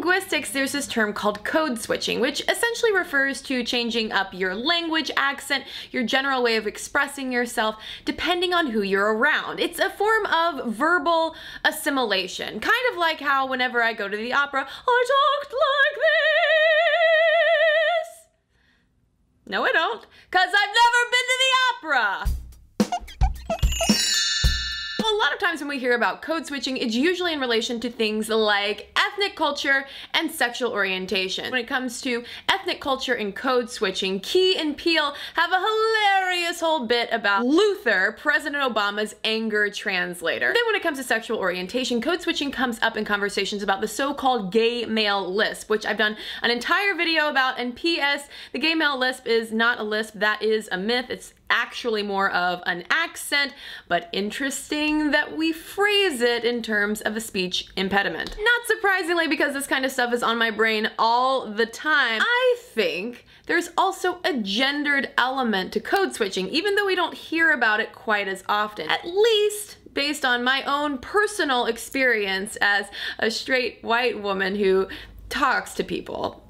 linguistics, there's this term called code switching, which essentially refers to changing up your language, accent, your general way of expressing yourself, depending on who you're around. It's a form of verbal assimilation, kind of like how whenever I go to the opera, I talked like this. No, I don't, because I've never been to the opera. A lot of times when we hear about code switching, it's usually in relation to things like ethnic culture and sexual orientation. When it comes to ethnic culture and code switching, Key and Peele have a hilarious whole bit about Luther, President Obama's anger translator. Then when it comes to sexual orientation, code switching comes up in conversations about the so-called gay male lisp, which I've done an entire video about, and P.S. the gay male lisp is not a lisp, that is a myth. It's actually more of an accent, but interesting that we phrase it in terms of a speech impediment. Not surprisingly, because this kind of stuff is on my brain all the time, I think there's also a gendered element to code switching, even though we don't hear about it quite as often. At least based on my own personal experience as a straight white woman who talks to people.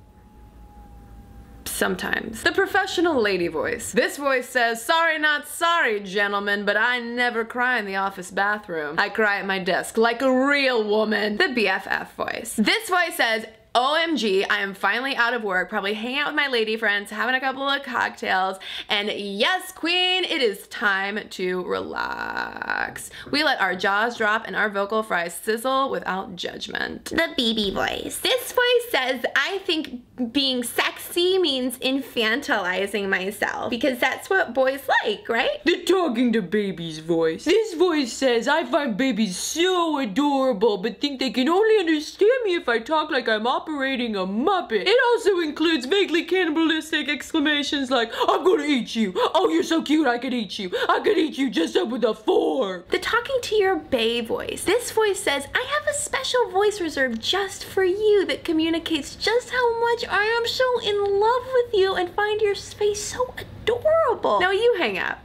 Sometimes. The professional lady voice. This voice says, "Sorry, not sorry, gentlemen, but I never cry in the office bathroom. I cry at my desk like a real woman." The BFF voice. This voice says, "OMG, I am finally out of work, probably hanging out with my lady friends, having a couple of cocktails, and yes, queen, it is time to relax. We let our jaws drop and our vocal fries sizzle without judgment." The BB voice. This voice says, "I think being sexy means infantilizing myself, because that's what boys like, right?" The talking to babies voice. This voice says, "I find babies so adorable, but think they can only understand me if I talk like I'm operating a Muppet." It also includes vaguely cannibalistic exclamations like, "I'm gonna eat you. Oh, you're so cute, I could eat you. I could eat you just up with a fork." The talking to your bae voice. This voice says, "I have a special voice reserved just for you that communicates just how much I am so in love with you and find your face so adorable. Now you hang up.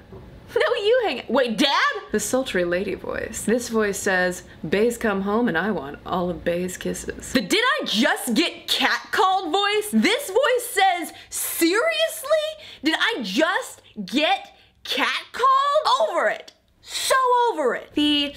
No, you hang up. Wait, Dad?" The sultry lady voice. This voice says, "Bae's come home and I want all of Bae's kisses." The "did I just get catcalled" voice. This voice says, "Seriously? Did I just get catcalled?" Over it. So over it. The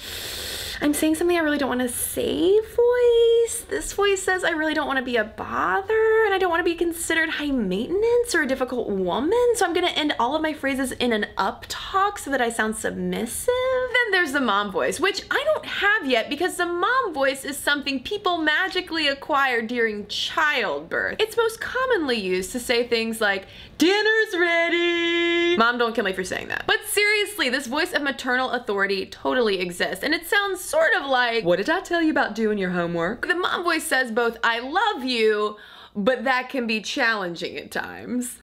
"I'm saying something I really don't want to say" voice. This voice says, "I really don't want to be a bother and I don't want to be considered high maintenance or a difficult woman, so I'm gonna end all of my phrases in an up talk so that I sound submissive." Then there's the mom voice, which I don't have yet because the mom voice is something people magically acquire during childbirth. It's most commonly used to say things like, "Dinner's ready." Mom, don't kill me for saying that. But seriously, this voice of maternal authority totally exists, and it sounds sort of like, "What did I tell you about doing your homework?" The mom voice says both "I love you," but that can be challenging at times.